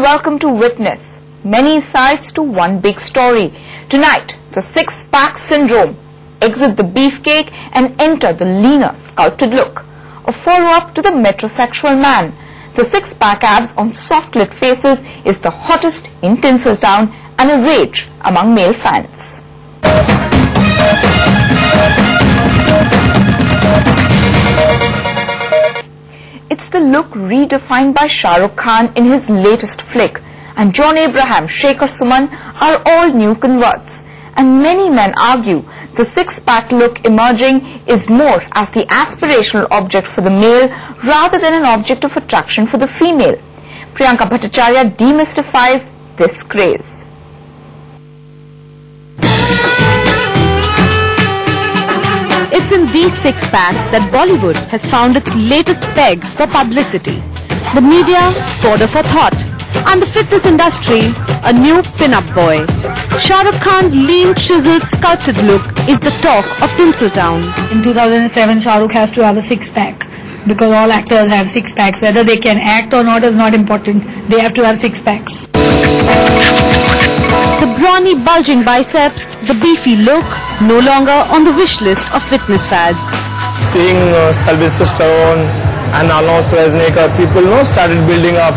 welcome to Witness. Many sides to one big story. Tonight, the six-pack syndrome. Exit the beefcake and enter the leaner, sculpted look. A follow-up to the metrosexual man. The six-pack abs on soft-lit faces is the hottest in Tinseltown and a rage among male fans. It's the look redefined by Shah Rukh Khan in his latest flick, and John Abraham, Shekhar Suman are all new converts. And many men argue the six-pack look emerging is more as the aspirational object for the male rather than an object of attraction for the female. Priyanka Bhattacharya demystifies this craze. It's in these six-packs that Bollywood has found its latest peg for publicity. The media, fodder for thought, and the fitness industry, a new pin-up boy. Shah Rukh Khan's lean, chiseled, sculpted look is the talk of Tinseltown. In 2007, Shah Rukh has to have a six-pack because all actors have six-packs. Whether they can act or not is not important. They have to have six-packs. The brawny, bulging biceps, the beefy look, no longer on the wish list of fitness fads. Seeing Sylvester Stallone and Arnold Schwarzenegger, people started building up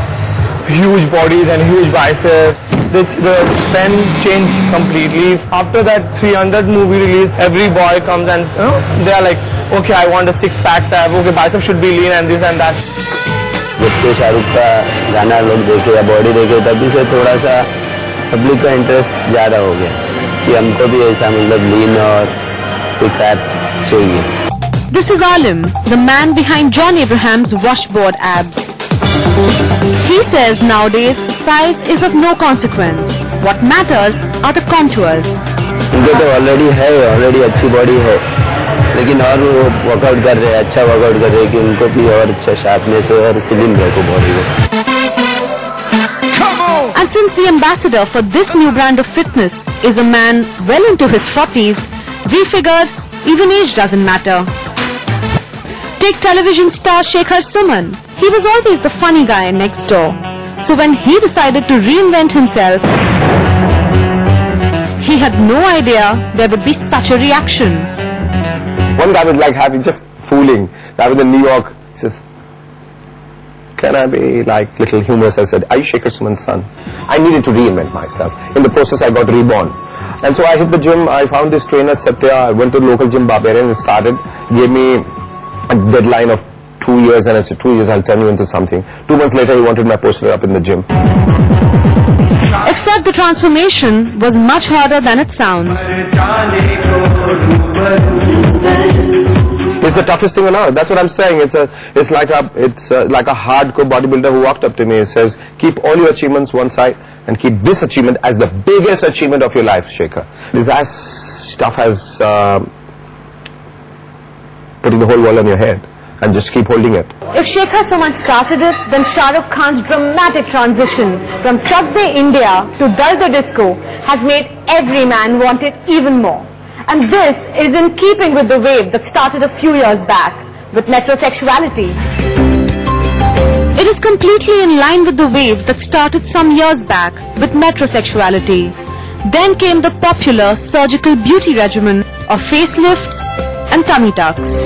huge bodies and huge biceps. The trend changed completely. After that 300 movie release, every boy comes and they are like, okay, I want a six-pack ab, okay, bicep should be lean and this and that. जब से शाहरुख का गाना लोग देखे या body देखे तभी से थोड़ा सा पब्लिक का इंटरेस्ट ज़्यादा हो गया कि हमको भी ऐसा मतलब लीन और सिक्स पैक चाहिए. This is Alim, the man behind John Abraham's washboard abs. He says nowadays size is of no consequence. What matters are the contours. उनको तो ऑलरेडी अच्छी बॉडी है, लेकिन और वो वर्कआउट कर रहे हैं, अच्छा वर्कआउट कर रहे हैं कि उनको भी और अच्छा शार्पनेस हो और स्लिम रहे बॉडी को. And since the ambassador for this new brand of fitness is a man well into his 40s, we figured even age doesn't matter. Take television star Shekhar Suman. He was always the funny guy next door. So when he decided to reinvent himself, he had no idea there would be such a reaction. One guy was like having just fooling. I was in New York. He says, can I be like little humorous? I said, are you Shekhar Suman's son? I needed to reinvent myself. In the process, I got reborn. And so I hit the gym. I found this trainer, Satya. I went to the local gym, Barbarian, and started. Gave me a deadline of 2 years, and I said, 2 years, I'll turn you into something. 2 months later, he wanted my poster up in the gym. Except the transformation was much harder than it sounds. It's the toughest thing on earth. That's what I'm saying. It's like a hardcore bodybuilder who walked up to me and says, keep all your achievements one side and keep this achievement as the biggest achievement of your life, Shekhar. It's as tough as putting the whole world on your head and just keep holding it. If Shekhar Suman started it, then Shah Rukh Khan's dramatic transition from Chak De India to Dal the Disco has made every man want it even more. And this is in keeping with the wave that started a few years back with metrosexuality. It is completely in line with the wave that started some years back with metrosexuality. Then came the popular surgical beauty regimen of facelifts and tummy tucks.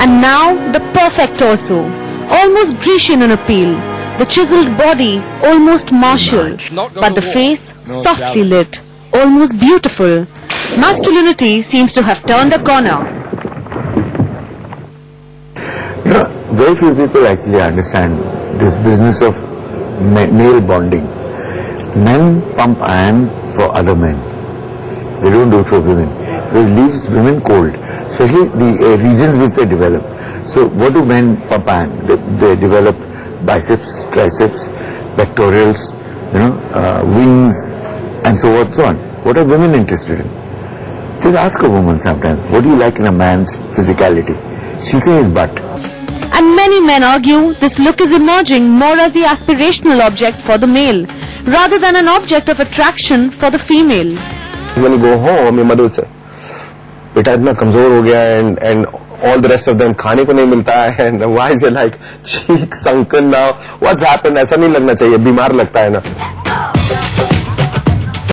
And now the perfect torso, almost Grecian in appeal, the chiseled body almost martial, but the face softly lit, almost beautiful. Masculinity seems to have turned a corner. Very few people actually understand this business of male bonding. Men pump iron for other men. They don't do it for women. It leaves women cold, especially the regions which they develop. So what do men pump iron? They develop biceps, triceps, pectorals, wings, and so on, so on. What are women interested in? Just ask a woman sometimes, what do you like in a man's physicality? She'll say his butt. And many men argue this look is emerging more as the aspirational object for the male, rather than an object of attraction for the female. When you go home, your mother will say, "Beta, itna kamzor ho gaya," and all the rest of them खाने को नहीं मिलता है, and why is it like cheek sunken now? What's happened? ऐसा नहीं लगना चाहिए, बीमार लगता है ना.